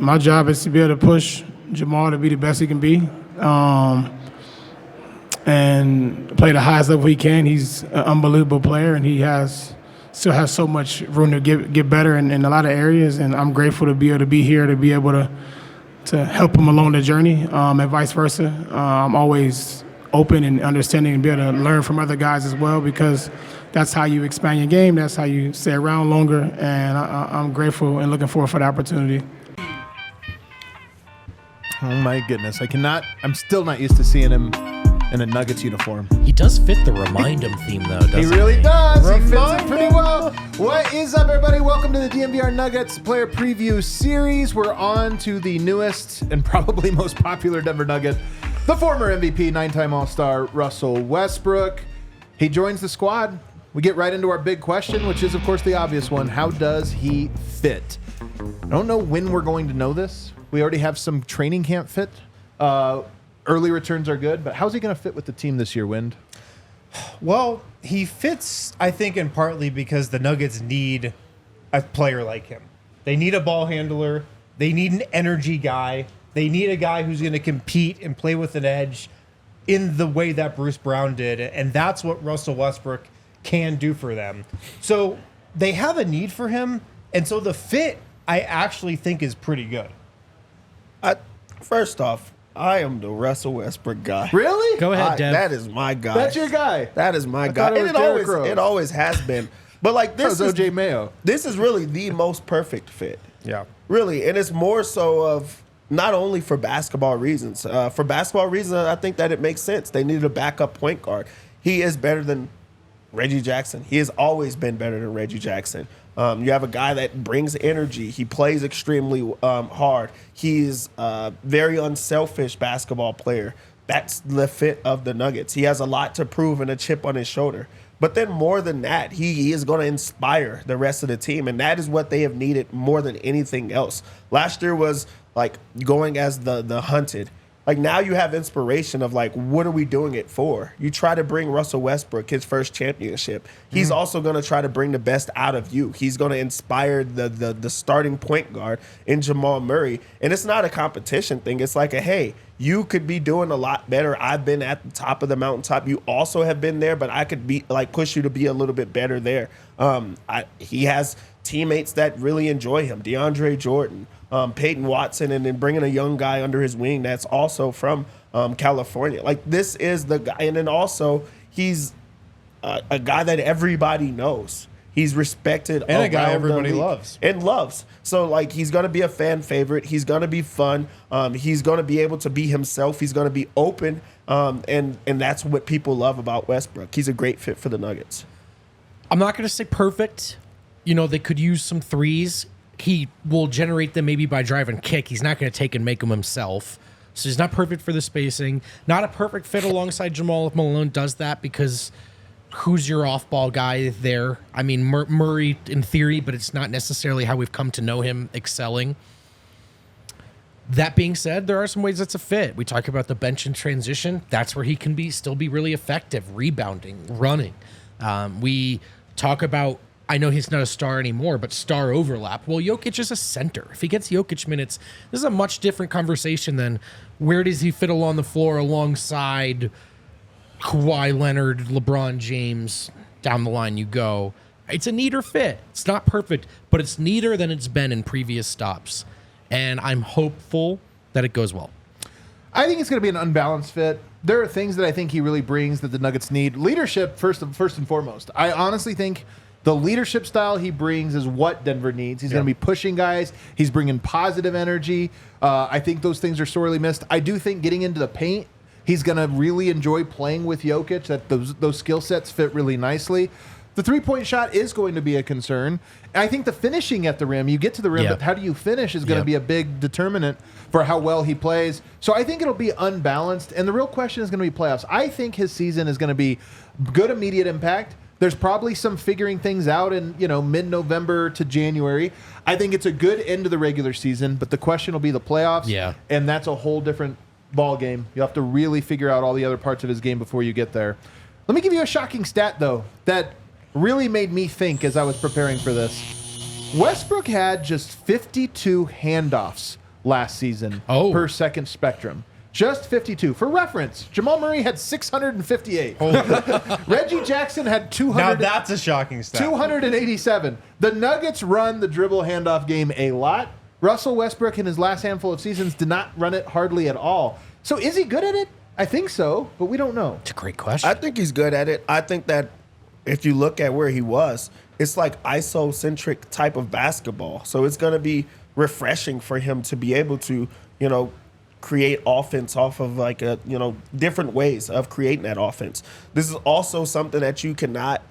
my job is to be able to push Jamal to be the best he can be, and play the highest level he can. He's an unbelievable player, and he still has so much room to get better in a lot of areas. And I'm grateful to be able to be here, to be able to help him along the journey, and vice versa. I'm always open and understanding and be able to learn from other guys as well, because that's how you expand your game. That's how you stay around longer. And I'm grateful and looking forward for the opportunity. Oh my goodness. I'm still not used to seeing him in a Nuggets uniform. He does fit the Remind Him theme, though, doesn't he? He really does. He fits it pretty well. What is up, everybody? Welcome to the DNVR Nuggets Player Preview Series. We're on to the newest and probably most popular Denver Nugget, the former MVP, 9-time All-Star, Russell Westbrook. He joins the squad. We get right into our big question, which is, of course, the obvious one. How does he fit? I don't know when we're going to know this. We already have some training camp fit. Early returns are good, but how's he going to fit with the team this year, Wind? Well, he fits, I think, in partly because the Nuggets need a player like him. They need a ball handler. They need an energy guy. They need a guy who's going to compete and play with an edge in the way that Bruce Brown did, and that's what Russell Westbrook can do for them. So they have a need for him, and so the fit, I actually think, is pretty good. First off, I am the Russell Westbrook guy. Really? Go ahead, Dev. That is my guy. That's your guy. That is my I guy. thought it was Derrick Rose. It always has been. But like this That was is OJ Mayo. This is really the most perfect fit. Yeah. Really, and it's more so of not only for basketball reasons. For basketball reasons, I think that it makes sense. They needed a backup point guard. He is better than Reggie Jackson. He has always been better than Reggie Jackson. You have a guy that brings energy. He plays extremely hard. He's a very unselfish basketball player. That's the fit of the Nuggets. He has a lot to prove and a chip on his shoulder. But then more than that, he is going to inspire the rest of the team, and that is what they have needed more than anything else. Last year was like going as the hunted. Like now you have inspiration of like, what are we doing it for? You try to bring Russell Westbrook his first championship. He's also going to try to bring the best out of you. He's going to inspire the starting point guard in Jamal Murray. And it's not a competition thing. It's like hey, you could be doing a lot better. I've been at the top of the mountaintop. You also have been there, but I could be like push you to be a little bit better there. He has teammates that really enjoy him. DeAndre Jordan, Peyton Watson, and then bringing a young guy under his wing that's also from California. Like this is the guy, and then also he's a guy that everybody knows. He's respected And a guy everybody loves. So like he's gonna be a fan favorite. He's gonna be fun. He's gonna be able to be himself. He's gonna be open. And that's what people love about Westbrook. He's a great fit for the Nuggets. I'm not going to say perfect. You know, they could use some threes. He will generate them maybe by drive and kick. He's not going to take and make them himself. So he's not perfect for the spacing. Not a perfect fit alongside Jamal if Malone does that, because who's your off-ball guy there? I mean, Murray in theory, but it's not necessarily how we've come to know him excelling. That being said, there are some ways that's a fit. We talk about the bench and transition. That's where he can still be really effective, rebounding, running. We talk about, I know he's not a star anymore, but star overlap. Well, Jokic is a center. If he gets Jokic minutes, this is a much different conversation than where does he fit along the floor alongside Kawhi Leonard, LeBron James, down the line you go. It's a neater fit. It's not perfect, but it's neater than it's been in previous stops. And I'm hopeful that it goes well. I think it's going to be an unbalanced fit. There are things that I think he really brings that the Nuggets need. Leadership, first and foremost. I honestly think the leadership style he brings is what Denver needs. He's going to be pushing guys. He's bringing positive energy. I think those things are sorely missed. I do think getting into the paint, he's going to really enjoy playing with Jokic, that those skill sets fit really nicely. The three-point shot is going to be a concern. I think the finishing at the rim, you get to the rim, but how do you finish is going to be a big determinant for how well he plays. So I think it'll be unbalanced, and the real question is going to be playoffs. I think his season is going to be good immediate impact. There's probably some figuring things out in mid-November to January. I think it's a good end to the regular season, but the question will be the playoffs, and that's a whole different ball game. You have to really figure out all the other parts of his game before you get there. Let me give you a shocking stat, though, that really made me think as I was preparing for this. Westbrook had just 52 handoffs last season Oh. per second spectrum. Just 52. For reference, Jamal Murray had 658. Reggie Jackson had 200. Now that's a shocking stat. 287. The Nuggets run the dribble handoff game a lot. Russell Westbrook in his last handful of seasons did not run it hardly at all. So is he good at it? I think so, but we don't know. It's a great question. I think he's good at it. I think that if you look at where he was, it's like ISO-centric type of basketball. So it's going to be refreshing for him to be able to, create offense off of different ways of creating that offense. This is also something that you cannot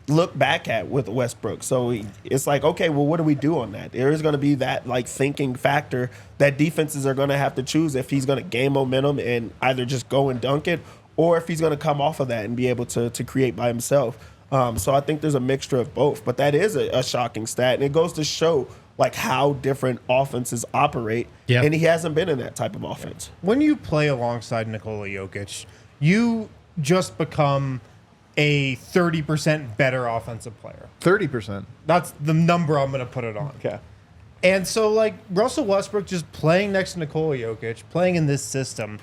look back at with Westbrook. So it's like, okay, well, what do we do on that? There is going to be that thinking factor that defenses are going to have to choose if he's going to gain momentum and either just go and dunk it, or if he's going to come off of that and be able to create by himself. So I think there's a mixture of both, but that is a shocking stat, and it goes to show how different offenses operate. Yeah. And he hasn't been in that type of offense. When you play alongside Nikola Jokic, you just become a 30% better offensive player. 30%. That's the number I'm going to put it on. Okay. And so, Russell Westbrook just playing next to Nikola Jokic, playing in this system,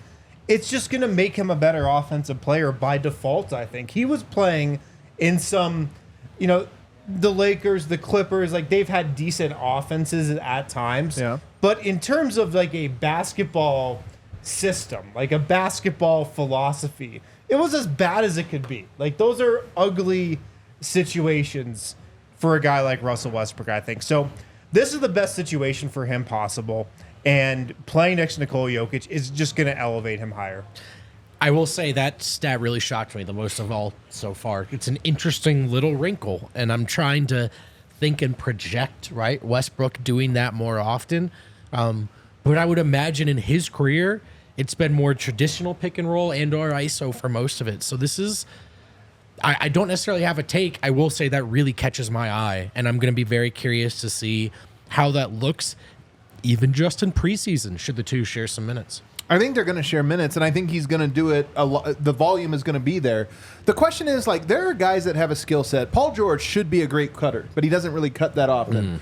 it's just going to make him a better offensive player by default, I think. He was playing in some, the Lakers, the Clippers, they've had decent offenses at times. Yeah. But in terms of, a basketball system, a basketball philosophy, it was as bad as it could be. Those are ugly situations for a guy like Russell Westbrook, I think. So this is the best situation for him possible. And playing next to Nikola Jokic is just going to elevate him higher. I will say that stat really shocked me the most of all so far. It's an interesting little wrinkle, and I'm trying to think and project, right? Westbrook doing that more often. But I would imagine in his career, it's been more traditional pick and roll and or ISO for most of it. So this is, I don't necessarily have a take. I will say that really catches my eye, and I'm going to be very curious to see how that looks, even just in preseason, should the two share some minutes. I think they're going to share minutes, and I think he's going to do it a lot. The volume is going to be there. The question is, there are guys that have a skill set. Paul George should be a great cutter, but he doesn't really cut that often.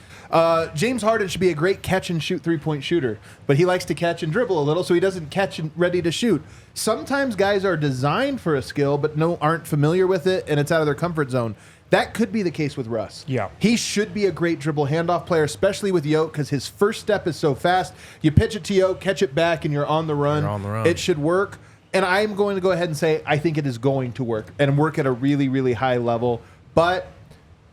James Harden should be a great catch-and-shoot three-point shooter, but he likes to catch and dribble a little, so he doesn't catch and ready to shoot. Sometimes guys are designed for a skill, but aren't familiar with it, and it's out of their comfort zone. That could be the case with Russ. Yeah. He should be a great dribble handoff player, especially with Yoke, because his first step is so fast. You pitch it to Yoke, catch it back, and you're on the run. You're on the run. It should work. And I'm going to go ahead and say I think it is going to work and work at a really, really high level. But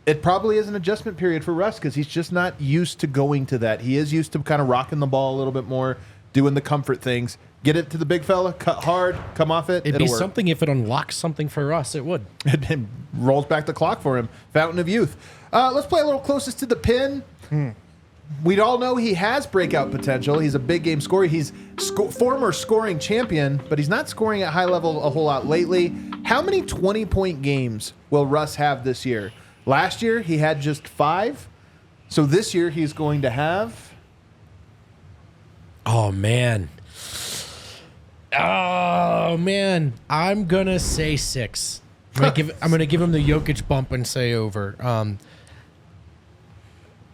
it probably is an adjustment period for Russ because he's just not used to going to that. He is used to kind of rocking the ball a little bit more, doing the comfort things. Get it to the big fella, cut hard, come off it. It'd be it'll work. something if it unlocks something for us, it would. It rolls back the clock for him. Fountain of youth. Let's play a little closest to the pin. We all know he has breakout potential. He's a big game scorer. He's former scoring champion, but he's not scoring at high level a whole lot lately. How many 20-point games will Russ have this year? Last year, he had just 5. So this year, he's going to have... Oh, man. I'm going to say 6. I'm gonna give him the Jokic bump and say over.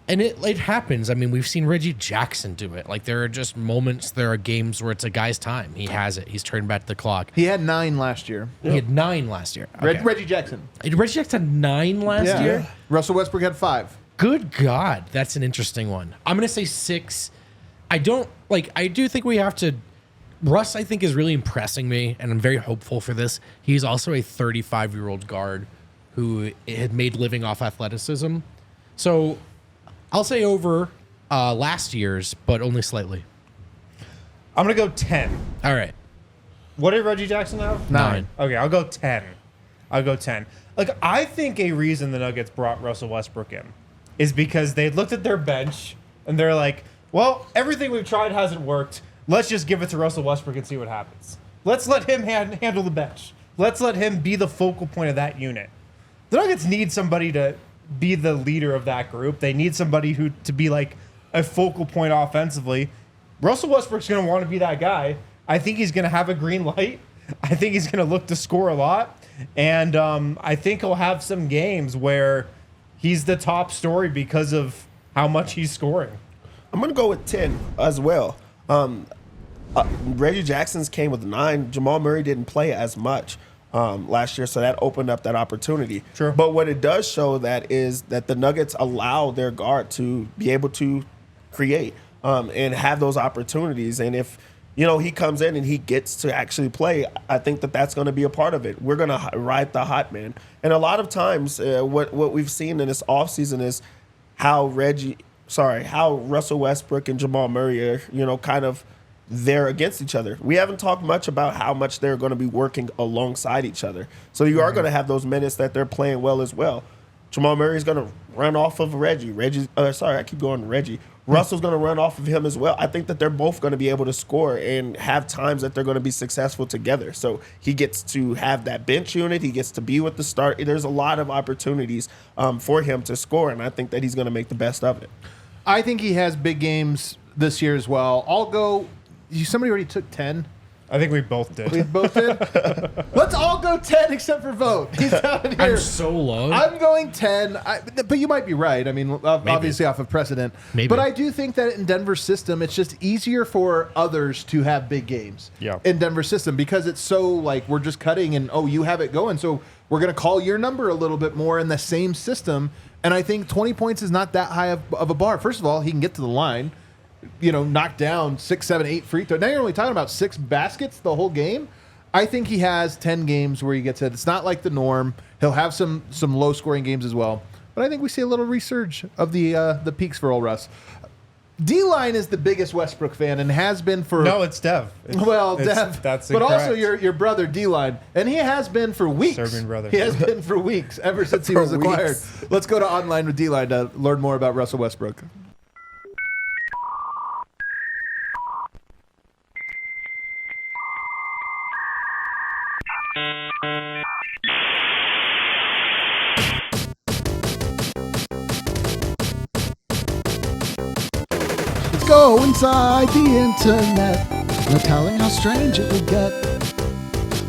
And it happens. I mean, we've seen Reggie Jackson do it. There are just moments, there are games where it's a guy's time. He has it. He's turned back the clock. He had 9 last year. He had 9 last year. Okay. Reggie Jackson. Reggie Jackson had 9 last year? Russell Westbrook had 5. Good God. That's an interesting one. I'm going to say 6. I do think we have to... Russ, I think, is really impressing me, and I'm very hopeful for this. He's also a 35-year-old guard who had made living off athleticism. So I'll say over last year's, but only slightly. I'm going to go 10. All right. What did Reggie Jackson have? 9. Okay, I'll go 10. I think a reason the Nuggets brought Russell Westbrook in is because they looked at their bench and they're like, well, everything we've tried hasn't worked. Let's just give it to Russell Westbrook and see what happens. Let's let him handle the bench. Let's let him be the focal point of that unit. The Nuggets need somebody to be the leader of that group. They need somebody to be a focal point offensively. Russell Westbrook's going to want to be that guy. I think he's going to have a green light. I think he's going to look to score a lot. And I think he'll have some games where he's the top story because of how much he's scoring. I'm going to go with 10 as well. Reggie Jackson's came with 9. Jamal Murray didn't play as much last year, so that opened up that opportunity. Sure. But what it does show that is that the Nuggets allow their guard to be able to create and have those opportunities. And if he comes in and he gets to actually play, I think that that's going to be a part of it. We're going to ride the hot man. And a lot of times, what we've seen in this offseason is how Russell Westbrook and Jamal Murray are, kind of they're against each other. We haven't talked much about how much they're going to be working alongside each other. So you are going to have those minutes that they're playing well as well. Jamal Murray is going to run off of Reggie. Russell's going to run off of him as well. I think that they're both going to be able to score and have times that they're going to be successful together. So he gets to have that bench unit. He gets to be with the start. There's a lot of opportunities for him to score, and I think that he's going to make the best of it. I think he has big games this year as well. I'll go. Somebody already took 10. I think we both did. We both did? Let's all go 10 except for Vote. He's down here. I'm so low. I'm going 10, but you might be right. I mean, obviously off of precedent. Maybe. But I do think that in Denver's system, it's just easier for others to have big games in Denver's system because it's so like we're just cutting and, you have it going. So we're going to call your number a little bit more in the same system. And I think 20 points is not that high of a bar. First of all, he can get to the line. Knock down 6, 7, 8 free throws. Now you're only talking about 6 baskets the whole game. I think he has 10 games where he gets it. It's not like the norm. He'll have some low scoring games as well. But I think we see a little resurge of the peaks for old Russ. D-Line is the biggest Westbrook fan and has been for... No, it's Dev. Dev. That's but incorrect. also your brother D-Line. And he has been for weeks. Serbian brother. He has been for weeks, ever since he was acquired. Let's go to Online with D-Line to learn more about Russell Westbrook. Go inside the internet, no telling how strange it will get.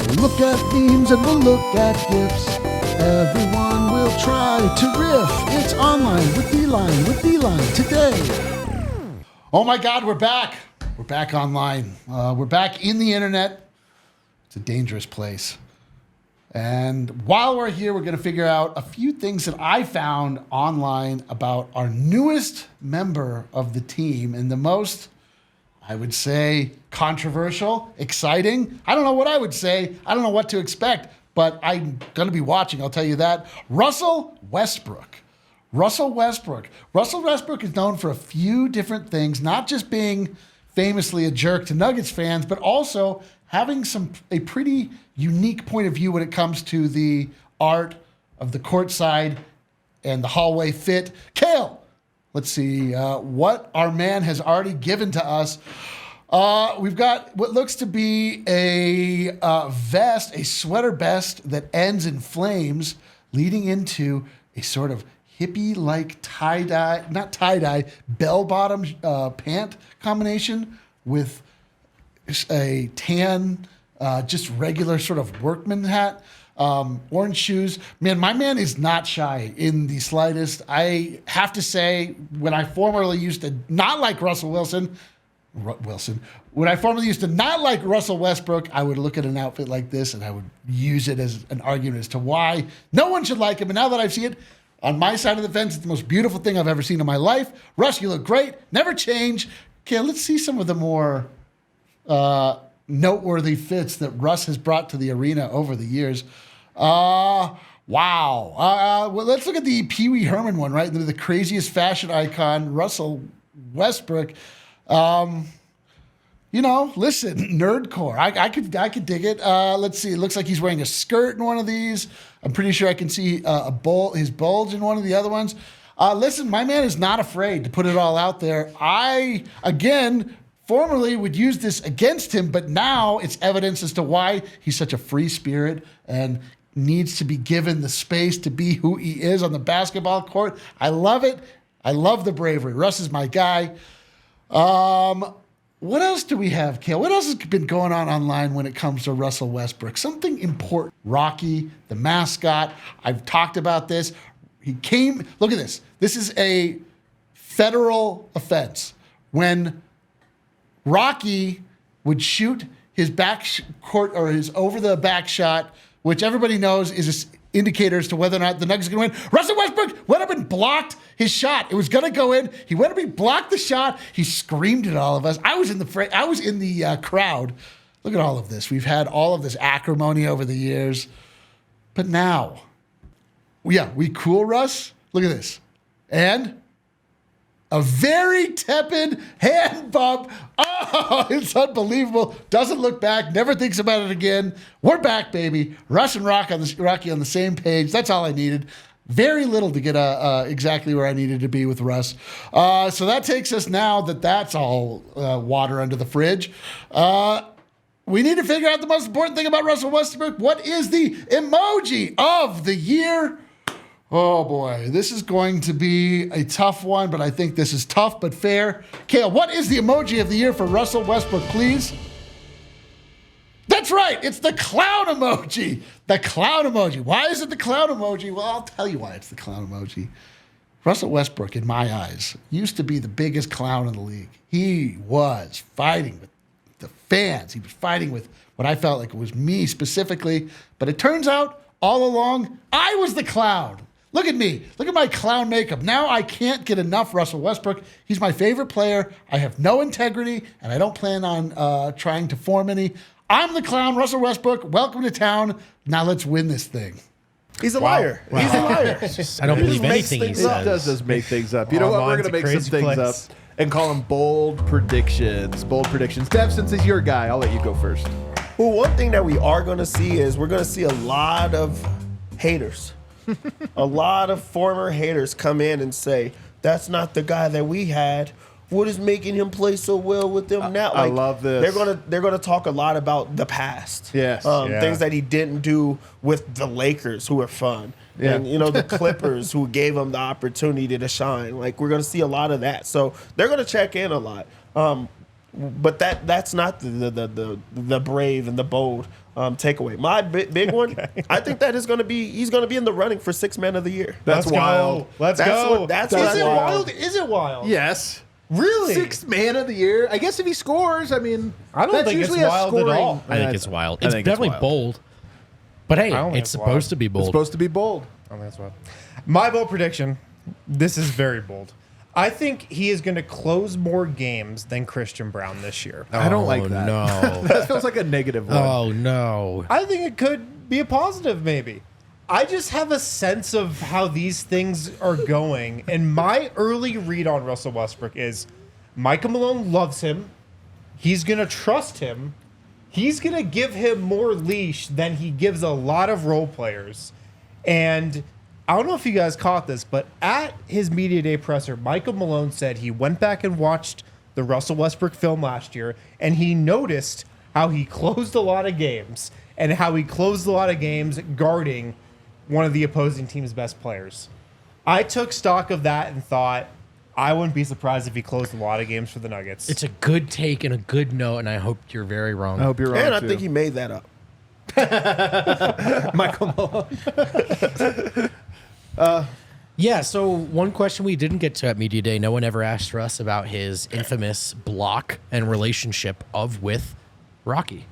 We'll look at memes and we'll look at GIFs. Everyone will try to riff. It's Online with D-Line today. Oh my God, we're back. We're back online. We're back in the internet. It's a dangerous place. And while we're here, we're going to figure out a few things that I found online about our newest member of the team and the most, I would say, controversial, exciting. I don't know what I would say. I don't know what to expect, but I'm going to be watching, I'll tell you that. Russell Westbrook. Russell Westbrook is known for a few different things, not just being famously a jerk to Nuggets fans, but also having a pretty unique point of view when it comes to the art of the courtside and the hallway fit. Kale, let's see what our man has already given to us. We've got what looks to be a vest, a sweater vest that ends in flames, leading into a sort of hippie-like tie-dye, not tie-dye, bell-bottom pant combination with a tan, just regular sort of workman hat, orange shoes. Man, my man is not shy in the slightest. I have to say, when I formerly used to not like Russell Wilson, when I formerly used to not like Russell Westbrook, I would look at an outfit like this and I would use it as an argument as to why no one should like him. And now that I've seen it on my side of the fence, it's the most beautiful thing I've ever seen in my life. Russ, you look great. Never change. Okay, let's see some of the more noteworthy fits that Russ has brought to the arena over the years. Wow. Well, let's look at the Pee Wee Herman one, right? The craziest fashion icon, Russell Westbrook. Listen, nerdcore. I could dig it. Let's see. It looks like he's wearing a skirt in one of these. I'm pretty sure I can see his bulge in one of the other ones. Listen, my man is not afraid to put it all out there. I, again, formerly would use this against him, but now it's evidence as to why he's such a free spirit and needs to be given the space to be who he is on the basketball court. I love it. I love the bravery. Russ is my guy. What else do we have, Kale? What else has been going on online when it comes to Russell Westbrook? Something important. Rocky, the mascot. I've talked about this. He came, look at this. This is a federal offense. when Rocky would shoot his court or his over the back shot, which everybody knows is an indicator as to whether or not the Nuggets are going to win. Russell Westbrook went up and blocked his shot. It was going to go in. He went up and blocked the shot. He screamed at all of us. I was in the crowd. Look at all of this. We've had all of this acrimony over the years. But now, we cool Russ. Look at this. And a very tepid hand bump. Oh, it's unbelievable. Doesn't look back. Never thinks about it again. We're back, baby. Russ and Rocky on the same page. That's all I needed. Very little to get exactly where I needed to be with Russ. So that takes us now that's all water under the fridge. We need to figure out the most important thing about Russell Westbrook. What is the emoji of the year? Oh boy, this is going to be a tough one, but I think this is tough but fair. Kale, what is the emoji of the year for Russell Westbrook, please? That's right, it's the clown emoji. The clown emoji. Why is it the clown emoji? Well, I'll tell you why it's the clown emoji. Russell Westbrook, in my eyes, used to be the biggest clown in the league. He was fighting with the fans. He was fighting with what I felt like it was me specifically. But it turns out, all along, I was the clown. Look at me. Look at my clown makeup. Now I can't get enough Russell Westbrook. He's my favorite player. I have no integrity, and I don't plan on trying to form any. I'm the clown, Russell Westbrook. Welcome to town. Now let's win this thing. He's a liar. Wow. He's a liar. I don't He believe just makes anything he things says. up. He does just make things up. You know what? On We're to going to make some crazy things place. up and call them bold predictions. Bold predictions. Dev, since he's your guy, I'll let you go first. Well, one thing that we are going to see is we're going to see a lot of haters. A lot of former haters come in and say, that's not the guy that we had. What is making him play so well with them now? I love this. They're gonna talk a lot about the past. Yes. Things that he didn't do with the Lakers, who are fun. Yeah. And the Clippers, who gave him the opportunity to shine. Like, we're gonna see a lot of that. So they're gonna check in a lot. But that's not the brave and the bold takeaway. My big one, I think that is he's gonna be in the running for Sixth Man of the Year. That's wild. Let's That's go. what- that's Is what- it wild. wild? Is it wild? Yes. Really? Sixth man of the year. I guess if he scores, I mean, I don't that's think it's usually a wild at scoring- all. I think it's wild. I It's think it's definitely wild. bold. But hey, I don't think it's it's wild. supposed to be It's bold. supposed to be bold. I think that's wild. My bold prediction, this is very bold. I think he is going to close more games than Christian Brown this year. I don't like that. No. That feels like a negative one. Oh, no. I think it could be a positive, maybe. I just have a sense of how these things are going. And my early read on Russell Westbrook is Michael Malone loves him. He's going to trust him. He's going to give him more leash than he gives a lot of role players. And I don't know if you guys caught this, but at his media day presser, Michael Malone said he went back and watched the Russell Westbrook film last year, and he noticed how he closed a lot of games and how he closed a lot of games guarding one of the opposing team's best players. I took stock of that and thought, I wouldn't be surprised if he closed a lot of games for the Nuggets. It's a good take and a good note, and I hope you're very wrong. I hope you're wrong. And I too. think he made that up. Michael Malone. Yeah, so one question we didn't get to at Media Day, no one ever asked Russ about his infamous block and relationship with Rocky.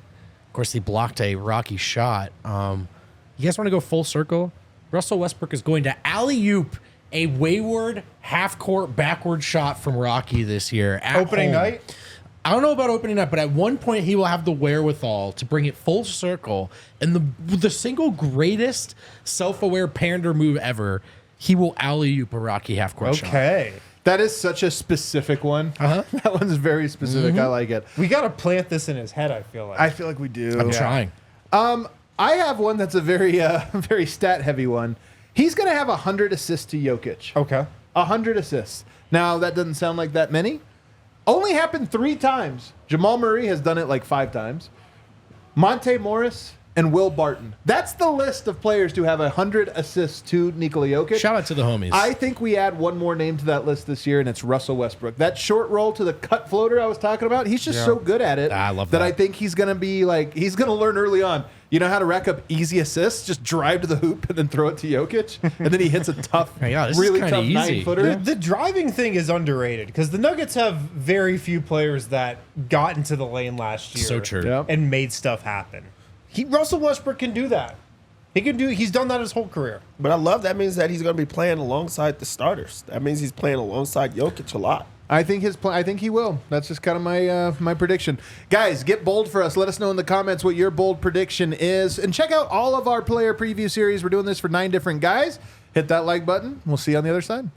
Of course, he blocked a Rocky shot. You guys want to go full circle? Russell Westbrook is going to alley-oop a wayward half-court backward shot from Rocky this year. At Opening home. night? I don't know about opening night, but at one point he will have the wherewithal to bring it full circle. And the single greatest self-aware pander move ever, he will alley-oop a Rocky half-court shot. Okay. That is such a specific one. That one's very specific. I like it. We got to plant this in his head, I feel like. I feel like we do. I'm trying. I have one that's a very, very stat-heavy one. He's going to have 100 assists to Jokic. Okay. 100 assists. Now, that doesn't sound like that many. Only happened 3 times. Jamal Murray has done it like 5 times. Monte Morris and Will Barton. That's the list of players to have 100 assists to Nikola Jokic. Shout out to the homies. I think we add one more name to that list this year, and it's Russell Westbrook. That short roll to the cut floater I was talking about, he's just so good at it I love that that. I think he's going to be like, he's going to learn early on. You know how to rack up easy assists? Just drive to the hoop and then throw it to Jokic, and then he hits a tough, Yeah, this is really kinda tough easy. 9-footer. The driving thing is underrated because the Nuggets have very few players that got into the lane last year. So true. Yep. And made stuff happen. Russell Westbrook can do that. He's done that his whole career. But I love that means that he's going to be playing alongside the starters. That means he's playing alongside Jokic a lot. I think I think he will. That's just kind of my my prediction. Guys, get bold for us. Let us know in the comments what your bold prediction is, and check out all of our player preview series. We're doing this for 9 different guys. Hit that like button. We'll see you on the other side.